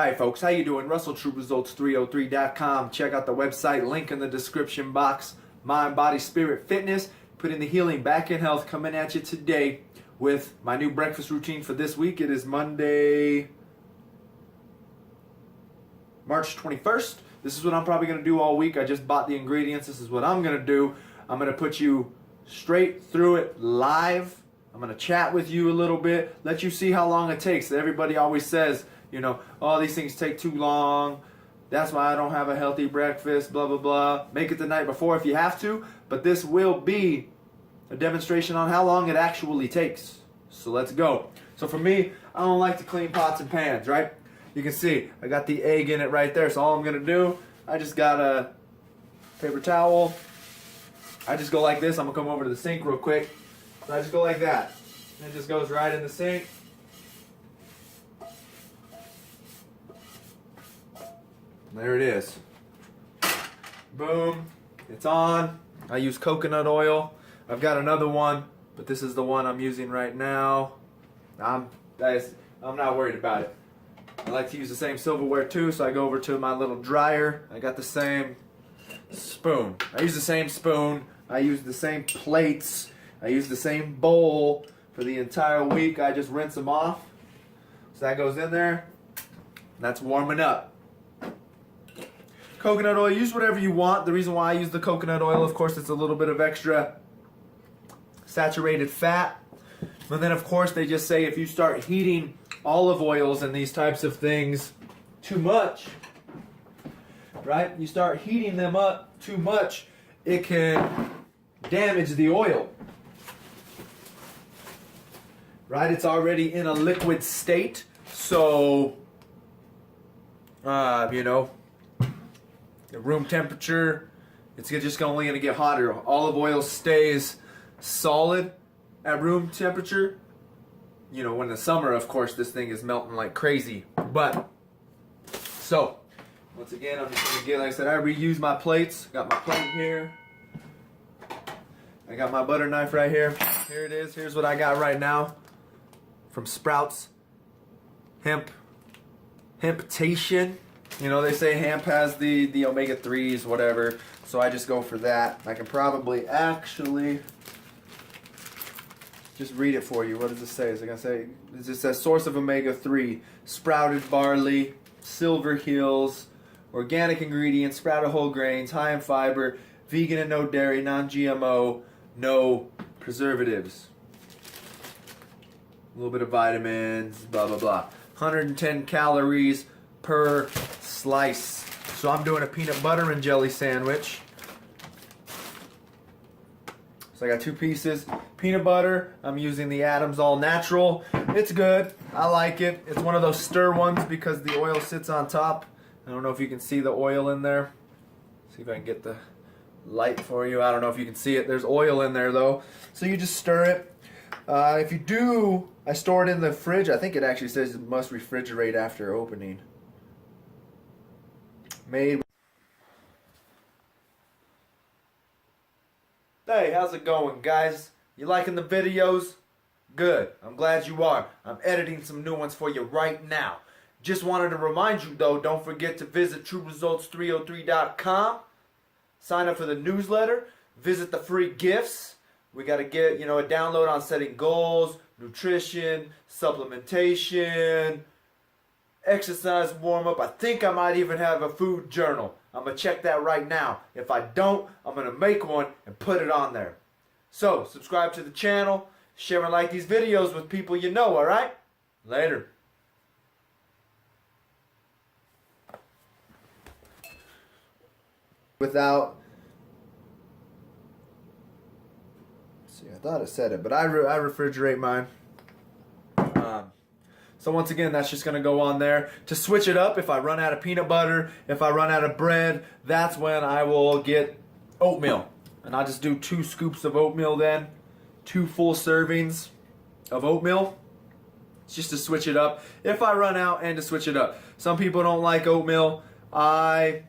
Alright folks, how you doing? Russell TrueResults303.com. Check out the website, link in the description box. Mind, body, spirit, fitness. Putting the healing back in health, coming at you today with my new breakfast routine for this week. It is Monday, March 21st. This is what I'm probably going to do all week. I just bought the ingredients. This is what I'm going to do. I'm going to put you straight through it live. I'm going to chat with you a little bit, let you see how long it takes. Everybody always says, you know, oh, these things take too long. That's why I don't have a healthy breakfast, blah, blah, blah. Make it the night before if you have to. But this will be a demonstration on how long it actually takes. So let's go. So for me, I don't like to clean pots and pans, right? You can see I got the egg in it right there. So all I'm going to do, I just got a paper towel. I just go like this. I'm going to come over to the sink real quick. So I just go like that. And it just goes right in the sink. There it is. Boom. It's on. I use coconut oil. I've got another one, but this is the one I'm using right now. I'm not worried about it. I like to use the same silverware too, so I go over to my little dryer. I got the same spoon. I use the same spoon. I use the same plates. I use the same bowl for the entire week. I just rinse them off. So that goes in there. That's warming up. Coconut oil, use whatever you want. The reason why I use the coconut oil, of course, it's a little bit of extra saturated fat. But then, of course, they just say if you start heating olive oils and these types of things too much, right? You start heating them up too much, it can damage the oil. Right? It's already in a liquid state, so, you know, at room temperature, it's just only going to get hotter. Olive oil stays solid at room temperature. You know, when the summer, of course, this thing is melting like crazy. But, so, once again, I'm just going to get, like I said, I reuse my plates. Got my plate here. I got my butter knife right here. Here it is. Here's what I got right now from Sprouts. Hemptation. You know, they say hemp has the omega-3s, whatever. So I just go for that. I can probably actually just read it for you. What does it say? Is it going to say? It just says source of omega-3, sprouted barley, silver hills, organic ingredients, sprouted whole grains, high in fiber, vegan and no dairy, non-GMO, no preservatives. A little bit of vitamins, blah, blah, blah. 110 calories per slice. So I'm doing a peanut butter and jelly sandwich. So I got 2 pieces. Peanut butter, I'm using the Adams All Natural. It's good. I like it. It's one of those stir ones because the oil sits on top. I don't know if you can see the oil in there. See if I can get the light for you. I don't know if you can see it. There's oil in there though. So you just stir it. If you do, I store it in the fridge. I think it actually says it must refrigerate after opening. Made. Hey, how's it going, guys? You liking the videos? Good. I'm glad you are. I'm editing some new ones for you right now. Just wanted to remind you, though, don't forget to visit TrueResults303.com. Sign up for the newsletter. Visit the free gifts. We got to get, you know, a download on setting goals, nutrition, supplementation, exercise warm-up. I think I might even have a food journal. I'm going to check that right now. If I don't, I'm going to make one and put it on there. So, subscribe to the channel, share and like these videos with people you know, alright? Later. Without... See, I thought it said it, but I refrigerate mine. So once again, that's just going to go on there. To switch it up, if I run out of peanut butter, if I run out of bread, that's when I will get oatmeal. And I'll just do 2 scoops of oatmeal then. 2 full servings of oatmeal. It's just to switch it up. If I run out and to switch it up. Some people don't like oatmeal. I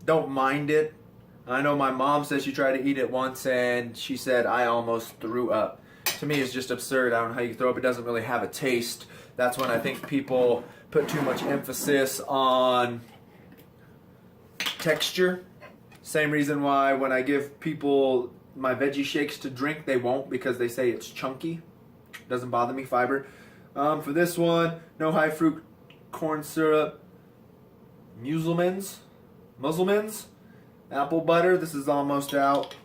don't mind it. I know my mom said she tried to eat it once and she said I almost threw up. To me, it's just absurd. I don't know how you throw up. It doesn't really have a taste. That's when I think people put too much emphasis on texture. Same reason why when I give people my veggie shakes to drink, they won't, because they say it's chunky. Doesn't bother me, fiber. For this one, no high fruit corn syrup, Muselmans, apple butter. This is almost out.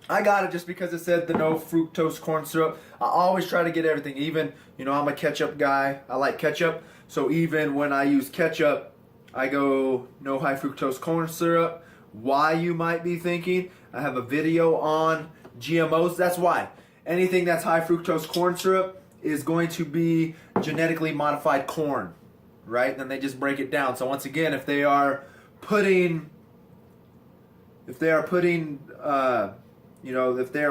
I got it just because it said the no fructose corn syrup. I always try to get everything. Even, I'm a ketchup guy. I like ketchup. So even when I use ketchup, I go no high fructose corn syrup. Why, you might be thinking? I have a video on GMOs. That's why. Anything that's high fructose corn syrup is going to be genetically modified corn, right? And then they just break it down. So once again, if they are putting, if they are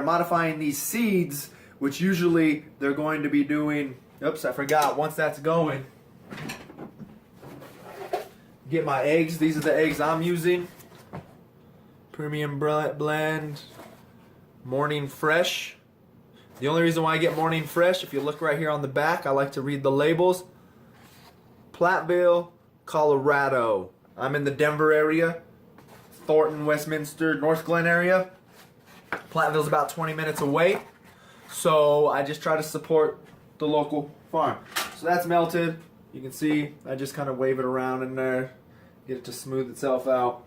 modifying these seeds, which usually they're going to be doing, oops, I forgot, once that's going, get my eggs. These are the eggs I'm using. Premium blend, morning fresh. The only reason why I get morning fresh, if you look right here on the back, I like to read the labels. Platteville, Colorado. I'm in the Denver area, Thornton, Westminster, North Glen area. Platteville's about 20 minutes away, so I just try to support the local farm. So that's melted. You can see I just kind of wave it around in there, get it to smooth itself out.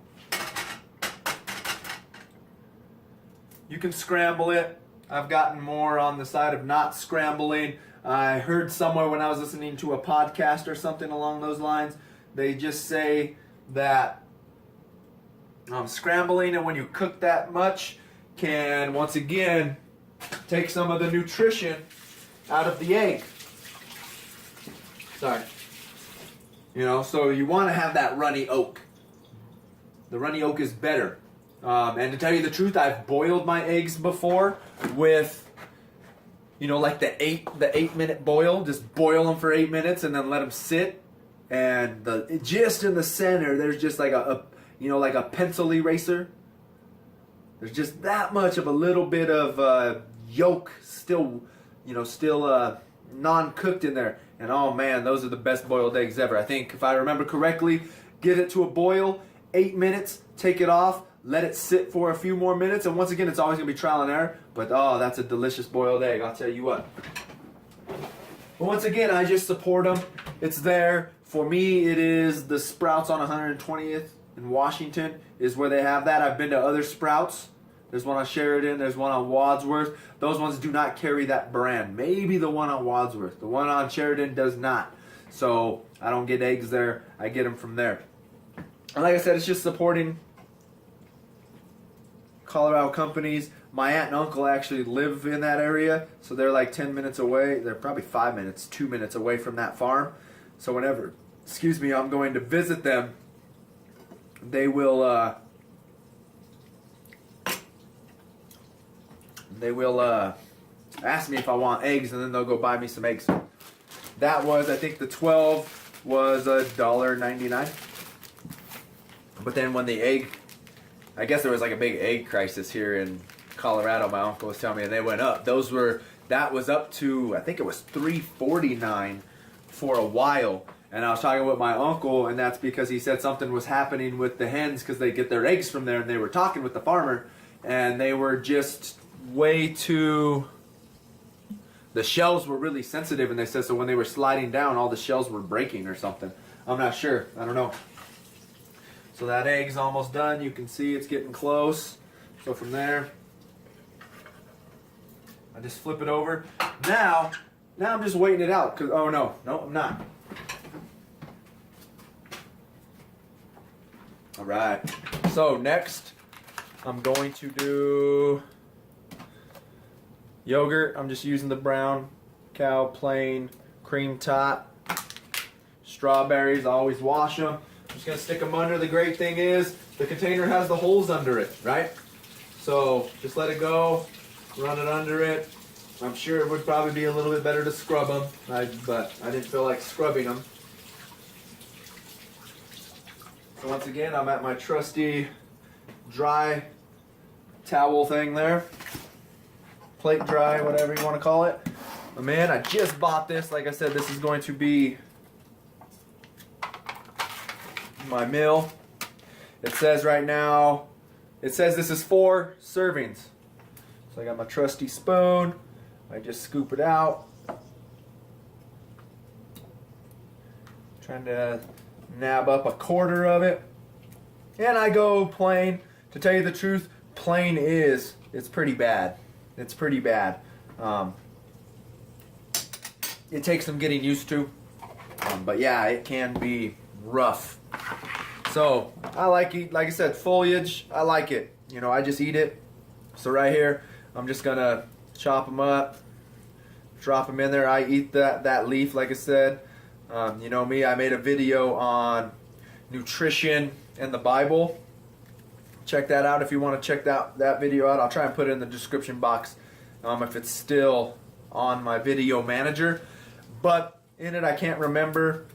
You can scramble it. I've gotten more on the side of not scrambling. I heard somewhere when I was listening to a podcast or something along those lines, they just say that scrambling, and when you cook that much, can once again take some of the nutrition out of the egg. Sorry. So you want to have that runny yolk. The runny yolk is better. And to tell you the truth, I've boiled my eggs before with, like the 8-minute boil. Just boil them for 8 minutes and then let them sit. And just in the center, there's just like like a pencil eraser. There's just that much of a little bit of yolk still non-cooked in there. And oh man, those are the best boiled eggs ever. I think if I remember correctly, get it to a boil, 8 minutes, take it off, let it sit for a few more minutes, and once again, it's always going to be trial and error, but oh, that's a delicious boiled egg, I'll tell you what. But once again, I just support them. It's there. For me, it is the Sprouts on 120th in Washington is where they have that. I've been to other Sprouts. There's one on Sheridan, there's one on Wadsworth. Those ones do not carry that brand. Maybe the one on Wadsworth. The one on Sheridan does not. So I don't get eggs there. I get them from there. And like I said, it's just supporting Colorado companies. My aunt and uncle actually live in that area, so they're like 10 minutes away. They're probably 5 minutes, 2 minutes away from that farm. So whenever, I'm going to visit them, they will ask me if I want eggs, and then they'll go buy me some eggs. That was, I think the 12 was $1.99. But then when the egg, I guess there was like a big egg crisis here in Colorado, my uncle was telling me, and they went up. That was up to, I think it was $3.49 for a while. And I was talking with my uncle, and that's because he said something was happening with the hens because they get their eggs from there, and they were talking with the farmer, and they were just way too, the shells were really sensitive, and they said so when they were sliding down, all the shells were breaking or something. I'm not sure. I don't know. So that egg's almost done. You can see it's getting close. So from there, I just flip it over. Now I'm just waiting it out. Oh no, I'm not. All right. So next, I'm going to do yogurt. I'm just using the brown cow plain cream tot. Strawberries, I always wash them. I'm just going to stick them under. The great thing is the container has the holes under it, right? So just let it go, run it under it. I'm sure it would probably be a little bit better to scrub them, but I didn't feel like scrubbing them. So once again, I'm at my trusty dry towel thing there. Plate dry, whatever you want to call it. Oh, man, I just bought this. Like I said, this is going to be my meal. It says right now, it says this is 4 servings. So I got my trusty spoon. I just scoop it out. Trying to nab up a quarter of it. And I go plain. To tell you the truth, plain it's pretty bad. It's pretty bad. It takes some getting used to. But yeah, it can be rough. So I like it. Like I said, foliage, I like it. You know, I just eat it. So right here, I'm just gonna chop them up, drop them in there. I eat that leaf, like I said. You know me, I made a video on nutrition and the Bible. Check that out if you want to check that video out. I'll try and put it in the description box if it's still on my video manager. But in it, I can't remember.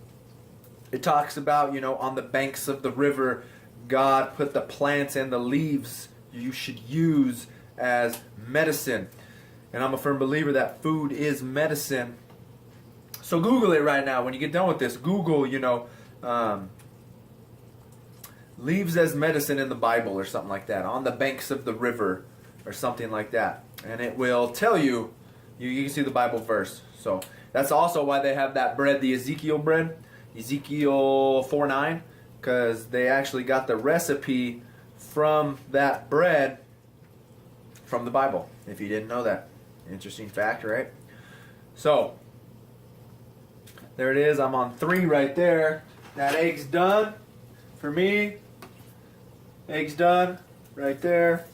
It talks about, you know, on the banks of the river, God put the plants and the leaves you should use as medicine. And I'm a firm believer that food is medicine. So Google it right now. When you get done with this, Google, you know, leaves as medicine in the Bible or something like that. On the banks of the river or something like that. And it will tell you, you can see the Bible verse. So that's also why they have that bread, the Ezekiel bread. Ezekiel 4:9, because they actually got the recipe from that bread from the Bible, if you didn't know that. Interesting fact, right? So there it is. I'm on 3 right there. That egg's done for me. Egg's done right there.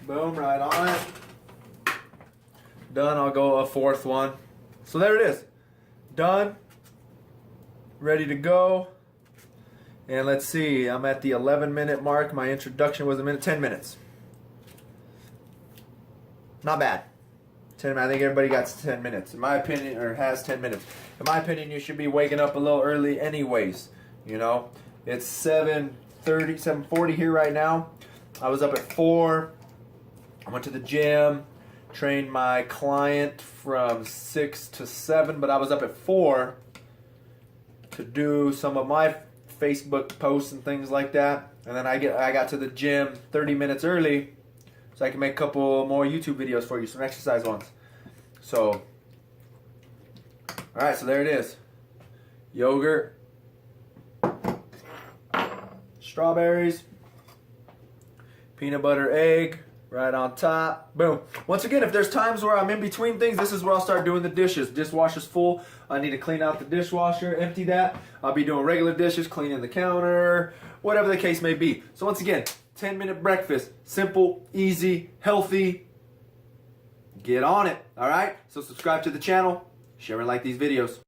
Boom, right on it. Done. I'll go a 4th one. So there it is. Done, ready to go. And let's see, I'm at the 11-minute mark. My introduction was 10 minutes. Not bad. 10. I think everybody got 10 minutes, in my opinion, or has 10 minutes. In my opinion, you should be waking up a little early anyways. You know, it's 7:30, 7:40 here right now. I was up at 4. I went to the gym. Trained my client from 6 to 7, but I was up at 4 to do some of my Facebook posts and things like that. And then I got to the gym 30 minutes early so I can make a couple more YouTube videos for you, some exercise ones. So, alright, so there it is. Yogurt, strawberries, peanut butter egg, right on top. Boom. Once again, if there's times where I'm in between things, this is where I'll start doing the dishes. Dishwasher's full. I need to clean out the dishwasher, empty that. I'll be doing regular dishes, cleaning the counter, whatever the case may be. So once again, 10-minute breakfast. Simple, easy, healthy. Get on it. All right? So subscribe to the channel. Share and like these videos.